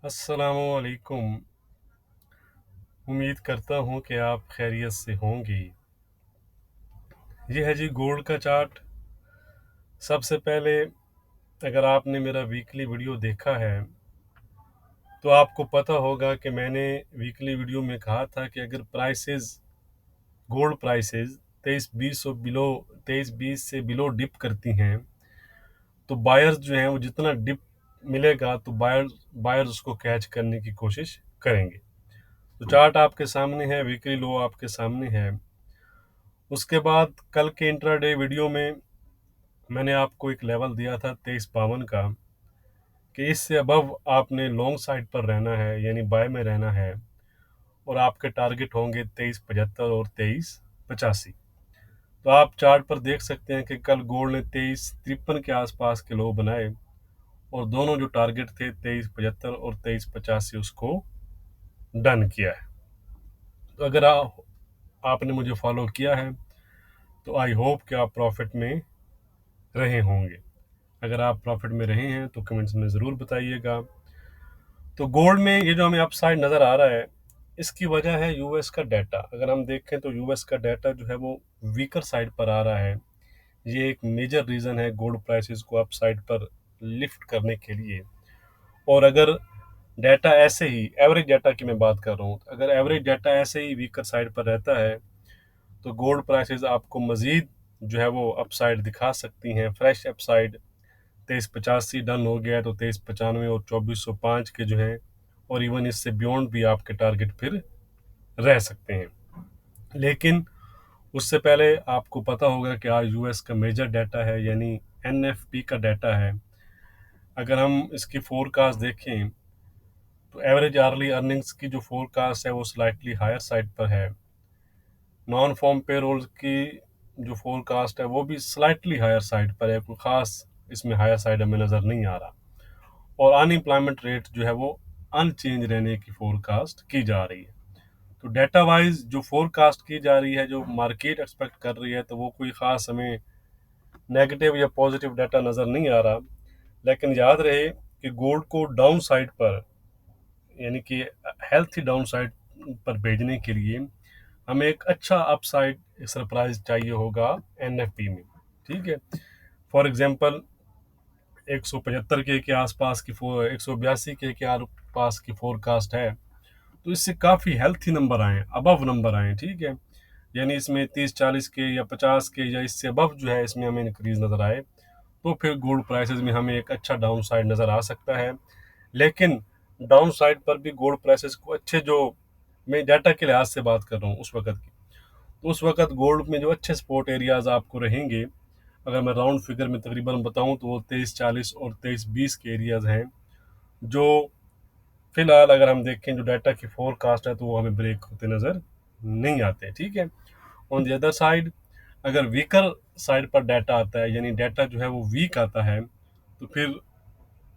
अस्सलामुअलैकुम। उम्मीद करता हूँ कि आप खैरियत से होंगे। ये है जी गोल्ड का चार्ट। सबसे पहले अगर आपने मेरा वीकली वीडियो देखा है तो आपको पता होगा कि मैंने वीकली वीडियो में कहा था कि अगर गोल्ड प्राइसेस 2320 से बिलो डिप करती हैं तो बायर्स जो हैं वो जितना डिप मिलेगा तो बायर्स उसको कैच करने की कोशिश करेंगे। तो चार्ट आपके सामने है, वीकली लो आपके सामने है। उसके बाद कल के इंट्राडे वीडियो में मैंने आपको एक लेवल दिया था 2352 का कि इससे अबव आपने लॉन्ग साइड पर रहना है, यानी बाय में रहना है, और आपके टारगेट होंगे 2375 और 2385। तो आप चार्ट पर देख सकते हैं कि कल गोल्ड ने 2353 के आसपास के लो बनाए और दोनों जो टारगेट थे 2375 और 2385 उसको डन किया है। तो अगर आपने मुझे फॉलो किया है तो आई होप कि आप प्रॉफिट में रहे होंगे। अगर आप प्रॉफिट में रहे हैं तो कमेंट्स में ज़रूर बताइएगा। तो गोल्ड में ये जो हमें अपसाइड नज़र आ रहा है, इसकी वजह है यूएस का डाटा। अगर हम देखें तो यूएस का डाटा जो है वो वीकर साइड पर आ रहा है। ये एक मेजर रीज़न है गोल्ड प्राइसेस को अपसाइड पर लिफ्ट करने के लिए। और अगर डाटा ऐसे ही, एवरेज डाटा की मैं बात कर रहा हूँ, अगर एवरेज डाटा ऐसे ही वीकर साइड पर रहता है तो गोल्ड प्राइसेस आपको मज़ीद जो है वो अपसाइड दिखा सकती हैं, फ्रेश अपसाइड। 2385 डन हो गया है तो 2395 और 2405 के जो हैं, और इवन इससे बियॉन्ड भी आपके टारगेट फिर रह सकते हैं। लेकिन उससे पहले आपको पता होगा कि आज यूएस का मेजर डाटा है, यानी एनएफपी का डाटा है। अगर हम इसकी फोरकास्ट देखें तो एवरेज आर्ली अर्निंग्स की जो फोरकास्ट है वो स्लाइटली हायर साइड पर है। नॉन फॉर्म पेरोल की जो फोरकास्ट है वो भी स्लाइटली हायर साइड पर है, कोई खास इसमें हायर साइड हमें नज़र नहीं आ रहा। और अनएम्प्लॉयमेंट रेट जो है वो अनचेंज रहने की फोरकास्ट की जा रही है। तो डाटा वाइज जो फोरकास्ट की जा रही है, जो मार्केट एक्सपेक्ट कर रही है, तो वो कोई ख़ास हमें नेगेटिव या पॉजिटिव डाटा नज़र नहीं आ रहा। लेकिन याद रहे कि गोल्ड को डाउन साइड पर, यानी कि हेल्थी डाउन साइड पर भेजने के लिए हमें एक अच्छा अपसाइड सरप्राइज चाहिए होगा एनएफपी में। ठीक है, फॉर एग्जांपल 175 के आसपास की 182 के आसपास की फोरकास्ट है, तो इससे काफ़ी हेल्थी नंबर आए, अबव नंबर आए। ठीक है, यानी इसमें 30-40 के या 50 के या इससे अबव जो है इसमें हमें इंक्रीज नज़र आए तो फिर गोल्ड प्राइसेस में हमें एक अच्छा डाउन साइड नज़र आ सकता है। लेकिन डाउन साइड पर भी गोल्ड प्राइसेस को अच्छे, जो मैं डाटा के लिहाज से बात कर रहा हूँ उस वक्त की, तो उस वक्त गोल्ड में जो अच्छे सपोर्ट एरियाज आपको रहेंगे, अगर मैं राउंड फिगर में तकरीबन बताऊं तो वो 2340 और 2320 के एरियाज हैं, जो फिलहाल अगर हम देखें जो डाटा की फोरकास्ट है तो वो हमें ब्रेक होते नज़र नहीं आते। ठीक है, ऑन द अदर साइड अगर वीकर साइड पर डाटा आता है, यानी डाटा जो है वो वीक आता है, तो फिर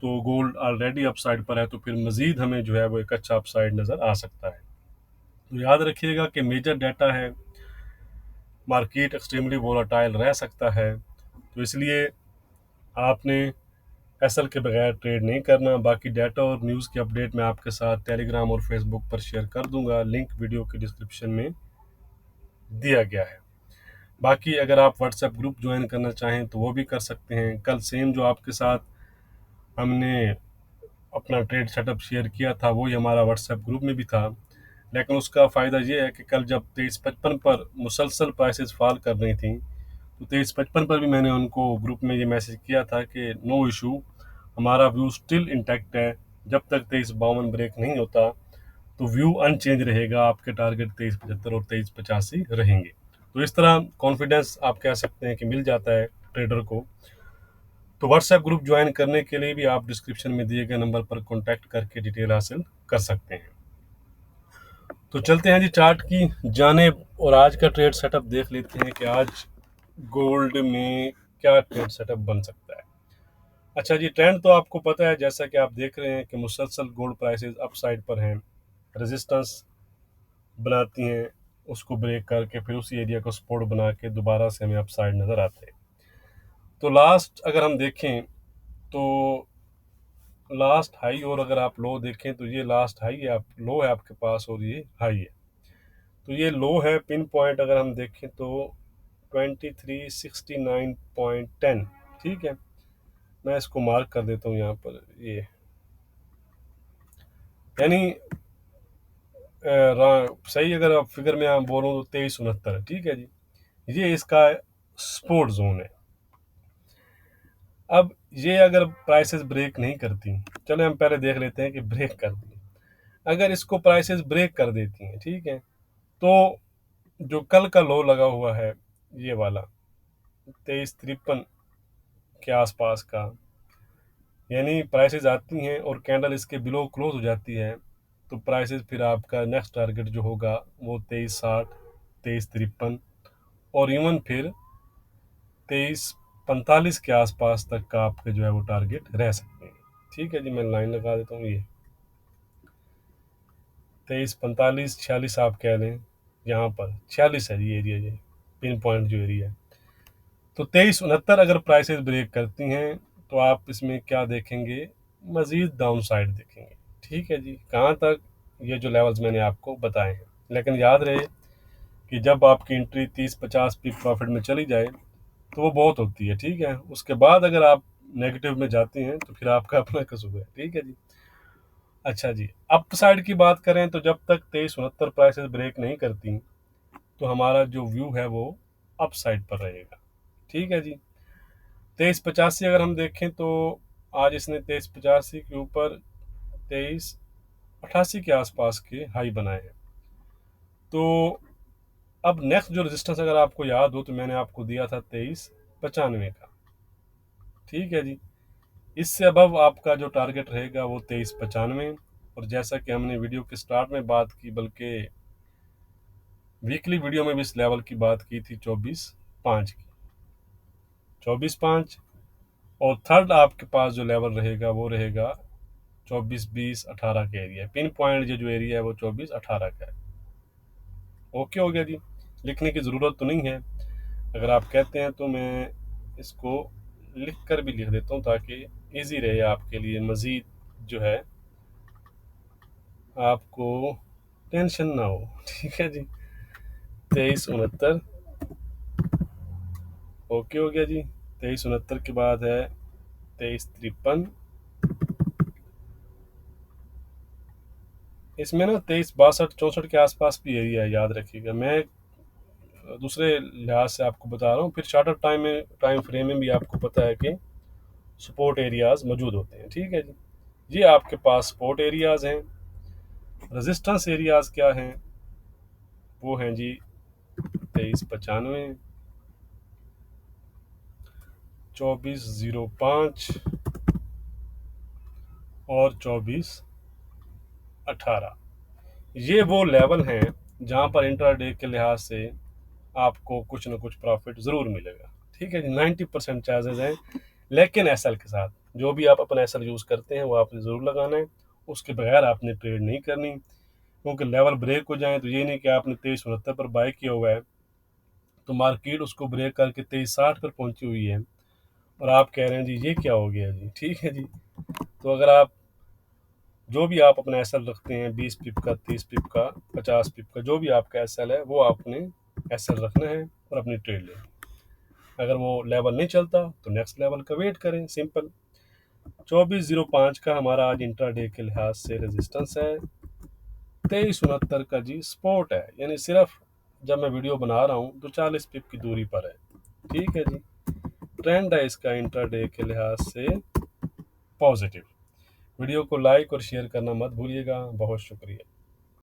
तो गोल्ड ऑलरेडी अपसाइड पर है, तो फिर मज़ीद हमें जो है वो एक अच्छा अपसाइड नज़र आ सकता है। तो याद रखिएगा कि मेजर डाटा है, मार्केट एक्सट्रीमली वोलाटाइल रह सकता है, तो इसलिए आपने एसएल के बगैर ट्रेड नहीं करना। बाकी डाटा और न्यूज़ की अपडेट मैं आपके साथ टेलीग्राम और फेसबुक पर शेयर कर दूंगा, लिंक वीडियो के डिस्क्रिप्शन में दिया गया है। बाकी अगर आप व्हाट्सएप ग्रुप ज्वाइन करना चाहें तो वो भी कर सकते हैं। कल सेम जो आपके साथ हमने अपना ट्रेड सेटअप शेयर किया था वही हमारा व्हाट्सएप ग्रुप में भी था, लेकिन उसका फ़ायदा ये है कि कल जब 2355 पर मुसलसल प्राइसेस फॉल कर रही थी तो 2355 पर भी मैंने उनको ग्रुप में ये मैसेज किया था कि नो इशू, हमारा व्यू स्टिल इंटैक्ट है। जब तक 2352 ब्रेक नहीं होता तो व्यू अनचेंज रहेगा, आपके टारगेट 2375 और 2385 रहेंगे। तो इस तरह कॉन्फिडेंस आप कह सकते हैं कि मिल जाता है ट्रेडर को। तो व्हाट्सएप ग्रुप ज्वाइन करने के लिए भी आप डिस्क्रिप्शन में दिए गए नंबर पर कॉन्टैक्ट करके डिटेल हासिल कर सकते हैं। तो चलते हैं जी चार्ट की जानेब और आज का ट्रेड सेटअप देख लेते हैं कि आज गोल्ड में क्या ट्रेड सेटअप बन सकता है। अच्छा जी, ट्रेंड तो आपको पता है, जैसा कि आप देख रहे हैं कि मुसलसल गोल्ड प्राइसेस अप साइड पर हैं, रेजिस्टेंस बनाती हैं, उसको ब्रेक करके फिर उसी एरिया को सपोर्ट बना के दोबारा से हमें अप साइड नज़र आते हैं। तो लास्ट अगर हम देखें तो लास्ट हाई और अगर आप लो देखें तो ये लास्ट हाई है, आप लो है आपके पास और ये हाई है। तो ये लो है, पिन पॉइंट अगर हम देखें तो 2369.10, ठीक है। मैं इसको मार्क कर देता हूँ यहाँ पर, ये यानी सही अगर आप फिगर में आप बोलूँ तो 2369 है, ठीक है जी। ये इसका सपोर्ट जोन है। अब ये अगर प्राइसेस ब्रेक नहीं करती, चलो हम पहले देख लेते हैं कि ब्रेक कर दी। अगर इसको प्राइसेस ब्रेक कर देती हैं, ठीक है, तो जो कल का लो लगा हुआ है ये वाला 2353 के आसपास का, यानी प्राइसेस आती हैं और कैंडल इसके बिलो क्लोज हो जाती है, तो प्राइसेस फिर आपका नेक्स्ट टारगेट जो होगा वो 2360, 2353 और इवन फिर 2345 के आसपास तक का आपके जो है वो टारगेट रह सकते हैं। ठीक है जी, मैं लाइन लगा देता हूँ, ये 2345 46 आप कह लें, यहाँ पर 46 है ये एरिया, ये पिन पॉइंट जो एरिया है। तो 2369 अगर प्राइसेस ब्रेक करती हैं तो आप इसमें क्या देखेंगे, मजीद डाउन साइड देखेंगे। ठीक है जी, कहाँ तक, ये जो लेवल्स मैंने आपको बताए हैं। लेकिन याद रहे कि जब आपकी एंट्री 30-50 पिप प्रॉफिट में चली जाए तो वो बहुत होती है, ठीक है। उसके बाद अगर आप नेगेटिव में जाती हैं तो फिर आपका अपना कसूर है, ठीक है जी। अच्छा जी, अप साइड की बात करें तो जब तक 2369 प्राइसेस ब्रेक नहीं करती तो हमारा जो व्यू है वो अप साइड पर रहेगा, ठीक है जी। 2385 अगर हम देखें तो आज इसने 2385 के ऊपर 2388 के आसपास के हाई बनाए हैं। तो अब नेक्स्ट जो रेजिस्टेंस अगर आपको याद हो तो मैंने आपको दिया था 2395 का, ठीक है जी। इससे अबव आपका जो टारगेट रहेगा वो 2395, और जैसा कि हमने वीडियो के स्टार्ट में बात की, बल्कि वीकली वीडियो में भी इस लेवल की बात की थी 24.5 की, 24.5। और थर्ड आपके पास जो लेवल रहेगा वो रहेगा 24-20-18 का एरिया। पिन पॉइंट जो एरिया है वो 24-18 का है। ओके हो गया जी, लिखने की ज़रूरत तो नहीं है, अगर आप कहते हैं तो मैं इसको लिख कर भी लिख देता हूँ ताकि इजी रहे आपके लिए, मज़ीद जो है आपको टेंशन ना हो। ठीक है जी, 2369 ओके हो गया जी। 2369 के बाद है 2353, इसमें ना 2362-64 के आसपास भी एरिया है, याद रखिएगा। मैं दूसरे लिहाज से आपको बता रहा हूँ, फिर शॉर्टर टाइम फ्रेम में भी आपको पता है कि सपोर्ट एरियाज मौजूद होते हैं, ठीक है जी। ये आपके पास सपोर्ट एरियाज हैं। रेजिस्टेंस एरियाज क्या हैं, वो हैं जी 2395, 2405 और 2418। ये वो लेवल हैं जहाँ पर इंट्राडे के लिहाज से आपको कुछ ना कुछ प्रॉफिट ज़रूर मिलेगा, ठीक है जी। 90% चांसेस हैं, लेकिन एसएल के साथ जो भी आप अपना एसएल यूज़ करते हैं वो आपने ज़रूर लगाना है, उसके बगैर आपने ट्रेड नहीं करनी। क्योंकि लेवल ब्रेक हो जाए तो ये नहीं कि आपने 2369 पर बाय किया हुआ है तो मार्केट उसको ब्रेक करके 2360 पर पहुंची हुई है और आप कह रहे हैं जी ये क्या हो गया जी, ठीक है जी। तो अगर आप जो भी आप अपना एसएल रखते हैं, 20 पिप का, 30 पिप का, 50 पिप का, जो भी आपका एसएल है वो आपने एसएल रखना है और अपनी ट्रेड लेनी। अगर वो लेवल नहीं चलता तो नेक्स्ट लेवल का वेट करें, सिंपल। 2405 का हमारा आज इंट्राडे के लिहाज से रेजिस्टेंस है, 2369 का जी सपोर्ट है, यानी सिर्फ जब मैं वीडियो बना रहा हूँ तो 40 पिप की दूरी पर है, ठीक है जी। ट्रेंड है इसका इंट्राडे के लिहाज से पॉजिटिव। वीडियो को लाइक और शेयर करना मत भूलिएगा। बहुत शुक्रिया।